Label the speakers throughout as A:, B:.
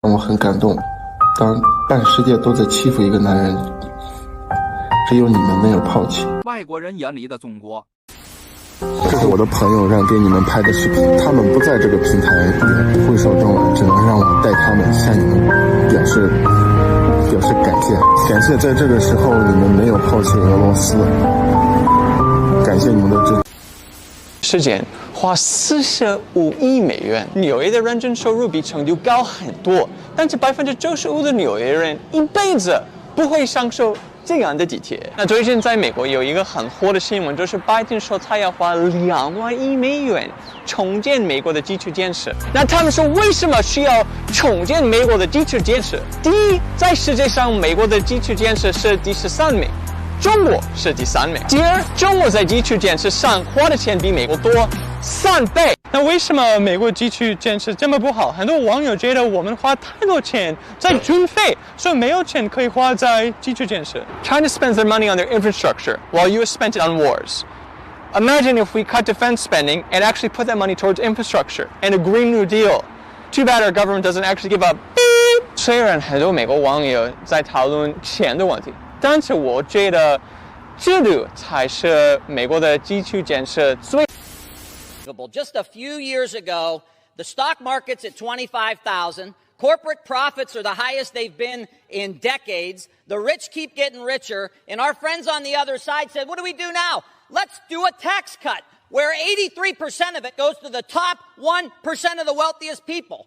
A: 让我很感动。当半世界都在欺负一个男人，只有你们没有抛弃。
B: 外国人眼里的中国。
A: 这是我的朋友让给你们拍的视频，他们不在这个平台里会受众了，只能让我带他们向你们表示感谢。感谢在这个时候你们没有抛弃俄罗斯，感谢你们的支持。
C: 时间花45亿美元，纽约的人均收入比成都高很多，但是95%的纽约人一辈子不会享受这样的地铁。那最近在美国有一个很火的新闻，就是拜登说他要花2万亿美元重建美国的基础建设。那他们说为什么需要重建美国的基础建设？第一，在世界上美国的基础建设是第13名。中国是第3名。第二，中国在基础建设上花的钱比美国多3倍。那为什么美国基础建设这么不好？很多网友觉得我们花太多钱在军费，所以没有钱可以花在基础建设。China spends their money on their infrastructure, while US spent it on wars. Imagine if we cut defense spending and actually put that money towards infrastructure and a Green New Deal. Too bad our government doesn't actually give up. 虽然很多美国网友在讨论钱的问题，但是我觉得制度才是美国的基础建设最。
D: Just a few years ago, the stock market's at 25,000. Corporate profits are the highest they've been in decades. The rich keep getting richer. And our friends on the other side said, what do we do now? Let's do a tax cut where 83% of it goes to the top 1% of the wealthiest people.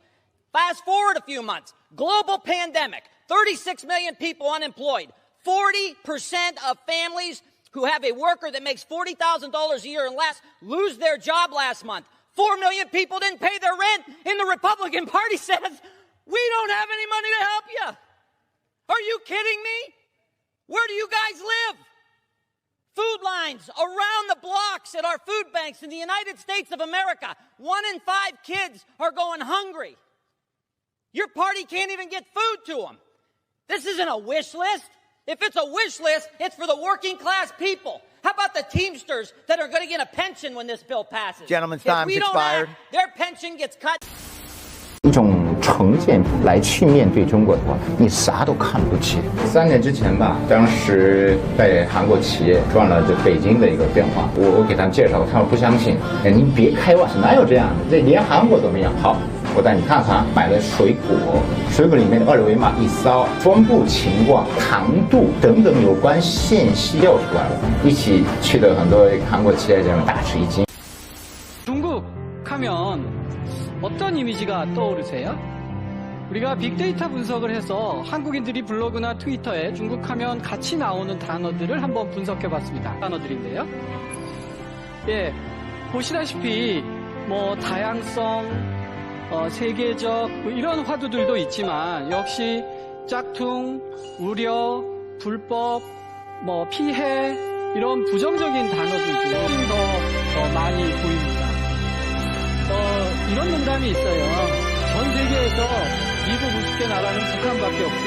D: Fast forward a few months. Global pandemic. 36 million people unemployed. 40% of families who have a worker that makes $40,000 a year and less lose their job last month. 4 million people didn't pay their rent, and the Republican Party says, we don't have any money to help you. Are you kidding me? Where do you guys live? Food lines around the blocks at our food banks in the United States of America. 1 in 5 kids are going hungry. Your party can't even get food to them. This isn't a wish list. If it's a wish list, it's for the working class people. How about the Teamsters that are going to get a pension when this bill passes?
E: Gentleman's time's expired.
D: Their pension gets cut.
F: 一种成见来去面对中国的话，你啥都看不起。3年之前吧，当时在韩国企业赚了这北京的一个变化，我给他们介绍，他们不相信。哎，你别开玩笑，哪有这样的？这连韩国都没有。好，我带你看看，买的水果，水果里面的2维码一扫，分布情况、糖度等等有关信息调出来了，一起去的很多韩国企业家们大吃一惊。
G: 중국 하면 어떤 이미지가 떠오르세요? 우리가 빅데이터 분석을 해서 한국인들이 블로그나 트위터에 중국하면 같이 나오는 단어들을 한번 분석해봤습니다. 단어들인데요. 예, 보시다시피 뭐 다양성, 세계적 뭐 이런 화두들도 있지만 역시 짝퉁, 우려, 불법, 뭐 피해 이런 부정적인 단어들도 더 많이 보입니다. 이런 농담이 있어요. 전 세계에서 미국 우습게 나라는 북한밖에 없고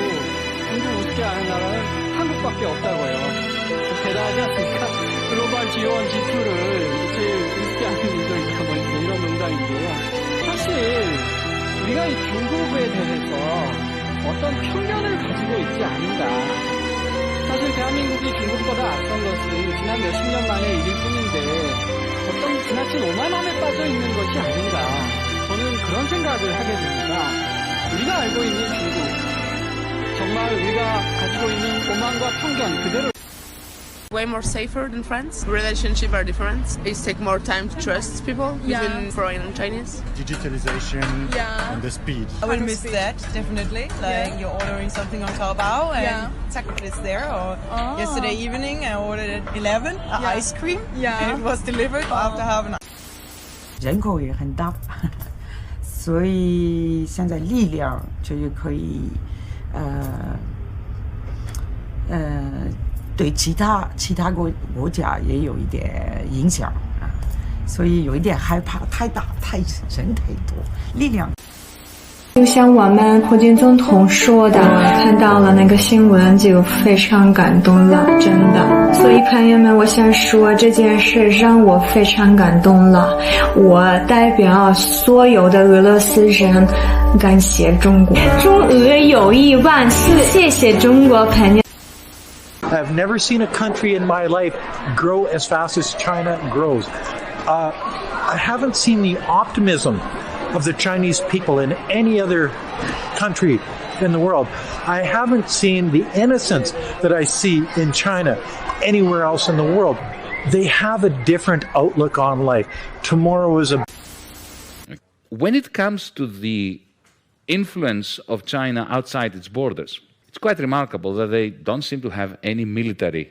G: 중국 우습게 하는 나라는 한국밖에 없다고요. 대단하지 않습니까? 글로벌 G1, G2를 제일 우습게 하는 민족이다 보니까 이런 농담인데요. 사실 우리가 이 중국에 대해서 어떤 편견을 가지고 있지 않은가. 사실 대한민국이 중국보다 앞선 것은 지난 몇십 년 만의 일일 뿐인데 어떤 지나친 오만함에 빠져 있는 것이 아닌가. 저는 그런 생각을 하게 됩니다. 우리가 알고 있는 중국, 정말 우리가 가지고 있는 오만과 편견 그대로.
H: Way more safer than France. Relationships are different. It takes more time to trust people, even foreign and Chinese.
I: Digitalization and the speed.
J: I will miss that, definitely. Like you're ordering something on Taobao and it's there. Or yesterday evening I ordered at 11 ice cream and it was delivered after half an hour.
K: 人口也很大，所以现在力量就是可以对其他国家也有一点影响啊，所以有一点害怕，太大，人太多，力量。
E: 就像我们普京总统说的，看到了那个新闻就非常感动了，真的。所以朋友们，我想说这件事让我非常感动了。我代表所有的俄罗斯人感谢中国，中俄友谊万岁！谢谢中国朋友。
L: I've never seen a country in my life grow as fast as China grows. I haven't seen the optimism of the Chinese people in any other country in the world. I haven't seen the innocence that I see in China anywhere else in the world. They have a different outlook on life. Tomorrow is a...
M: When it comes to the influence of China outside its borders, it's quite remarkable that they don't seem to have any military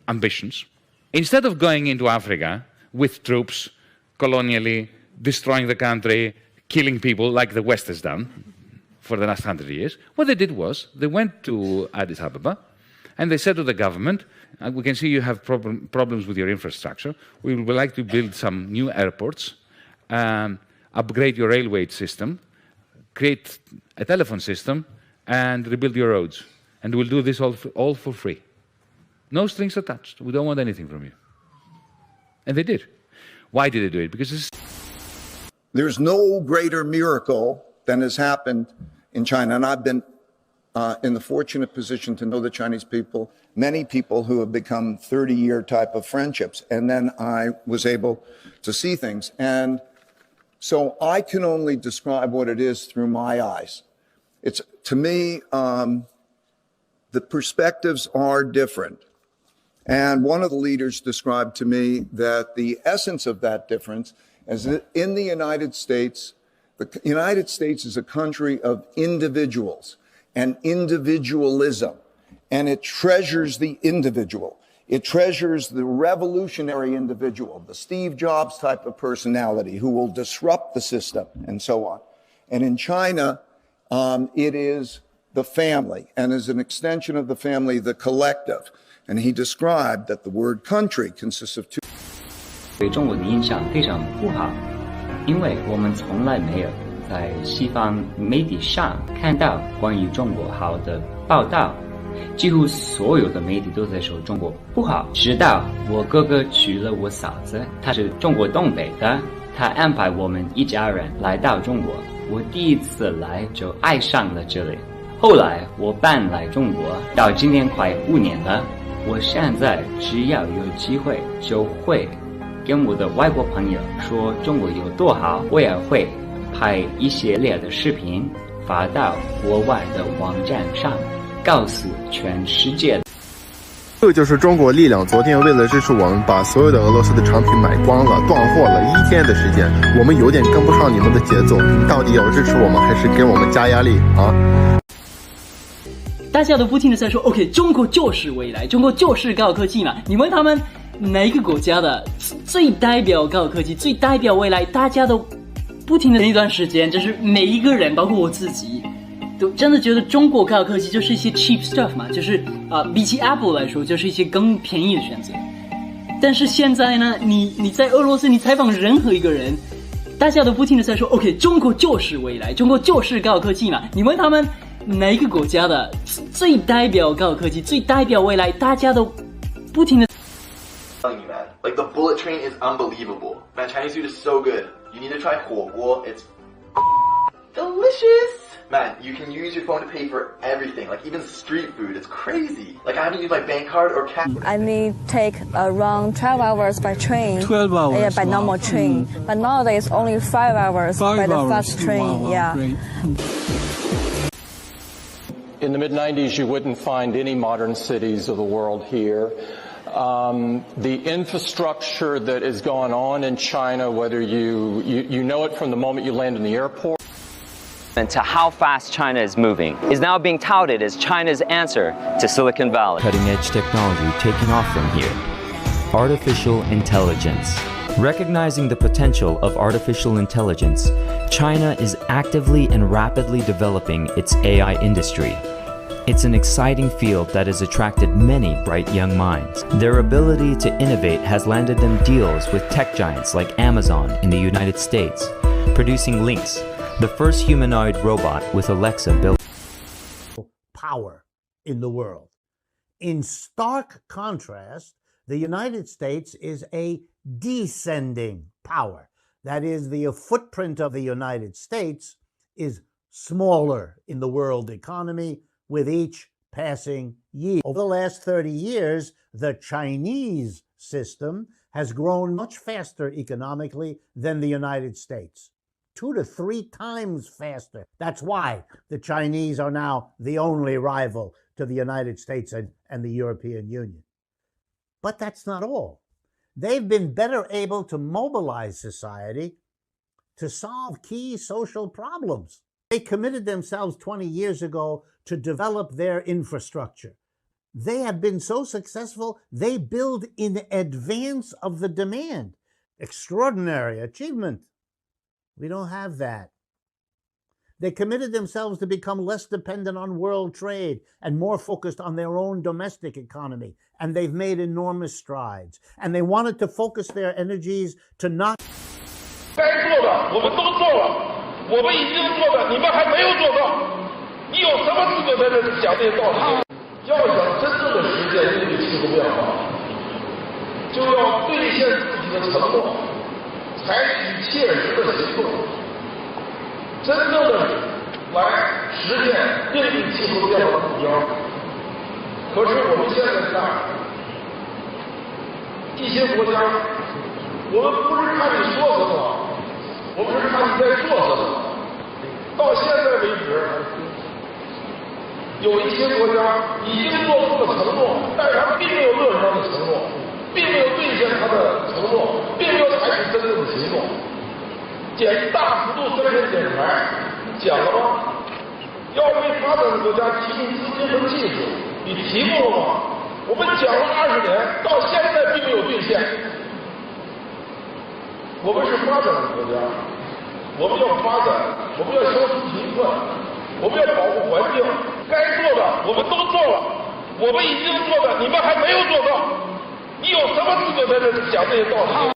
M: ambitions. Instead of going into Africa with troops, colonially, destroying the country, killing people like the West has done for the last 100 years, what they did was they went to Addis Ababa and they said to the government, we can see you have problems with your infrastructure. We would like to build some new airports, upgrade your railway system, create a telephone system, and rebuild your roads. And we'll do this all for free. No strings attached. We don't want anything from you. And they did. Why did they do it? Because
N: there's no greater miracle than has happened in China. And I've been in the fortunate position to know the Chinese people, many people who have become 30-year type of friendships. And then I was able to see things. And so I can only describe what it is through my eyes. It's, to me, the perspectives are different. And one of the leaders described to me that the essence of that difference is that in the United States is a country of individuals and individualism, and it treasures the individual. It treasures the revolutionary individual, the Steve Jobs type of personality who will disrupt the system and so on. And in China, it is the family, and as an extension of the family, the collective. And he described that the word country consists of two.
O: 对中国的印象非常不好，因为我们从来没有在西方媒体上看到关于中国好的报道，几乎所有的媒体都在说中国不好。直到我哥哥娶了我嫂子，她是中国东北的，他安排我们一家人来到中国。我第一次来就爱上了这里，后来我搬来中国，到今年快5年了。我现在只要有机会就会跟我的外国朋友说中国有多好，我也会拍一系列的视频发到国外的网站上，告诉全世界。
A: 这就是中国力量昨天为了支持我们，把所有的俄罗斯的产品买光了，断货了1天的时间，我们有点跟不上你们的节奏，到底要支持我们还是给我们加压力啊？
G: 大家都不停的在说 OK 中国就是未来，中国就是高科技嘛，你问他们哪个国家的最代表高科技，最代表未来，大家都不停的那段时间，就是每一个人包括我自己都真的觉得中国高科技就是一些 cheap stuff 嘛，就是比起 Apple 来说就是一些更便宜的选择。但是现在呢，你在俄罗斯你采访任何一个人，大家都不停的在说 OK 中国就是未来，中国就是高科技嘛，你问他们哪个国家的最代表高科技，最代表未来，大家都不停的。
P: telling you, man, like the bullet train is unbelievable. Man, Chinese food is so good. You need to try 火锅. It's delicious. Man, you can use your phone to pay for everything, like even street food. It's crazy. Like I haven't used my bank card or cash.
Q: I may take around 12 hours by train.
R: 12 hours?
Q: Yeah, by normal train. But nowadays only 5 hours by the fast train.
R: Wow,
Q: yeah.
R: Great.
S: In the mid-90s, you wouldn't find any modern cities of the world here. The infrastructure that is going on in China, whether you know it from the moment you land in the airport.
T: And to how fast China is moving is now being touted as China's answer to Silicon Valley.
U: Cutting-edge technology taking off from here. Artificial intelligence. Recognizing the potential of artificial intelligence, China is actively and rapidly developing its AI industry. It's an exciting field that has attracted many bright young minds. Their ability to innovate has landed them deals with tech giants like Amazon in the United States, producing links the first humanoid robot with Alexa built.
R: Power in the world. In stark contrast, the United States is a descending power. That is, the footprint of the United States is smaller in the world economy with each passing year. Over the last 30 years, the Chinese system has grown much faster economically than the United States. 2 to 3 times faster. That's why the Chinese are now the only rival to the United States and the European Union. But that's not all. They've been better able to mobilize society to solve key social problems. They committed themselves 20 years ago to develop their infrastructure. They have been so successful, they build in advance of the demand. Extraordinary achievement. We don't have that. They committed themselves to become less dependent on world trade and more focused on their own domestic economy. And they've made enormous strides. And they wanted to focus their energies to not...
V: 该做的我们都做了，我们已经做的你们还没有做到，你有什么资格在这里讲这些道理？要想真正的实现这个气候变化，就要兑现自己的承诺，采取切实的行动，真正的来实现应对气候变化的目标。可是我们现在看，一些国家，我们不是看你说什么，我们是看你在做什么。到现在为止，有一些国家已经做出了承诺，但是他并没有落实他的承诺，并没有兑现他的承诺，并没有采取真正的行动。大幅度增减减排，讲了吗？要为发展国家提供资金和技术，你提供了吗？我们讲了20年，到现在并没有兑现。我们是发展的国家，我们要发展，我们要消除贫困，我们要保护环境，该做的我们都做了，我们已经做的你们还没有做到，你有什么资格在这里讲这些道理？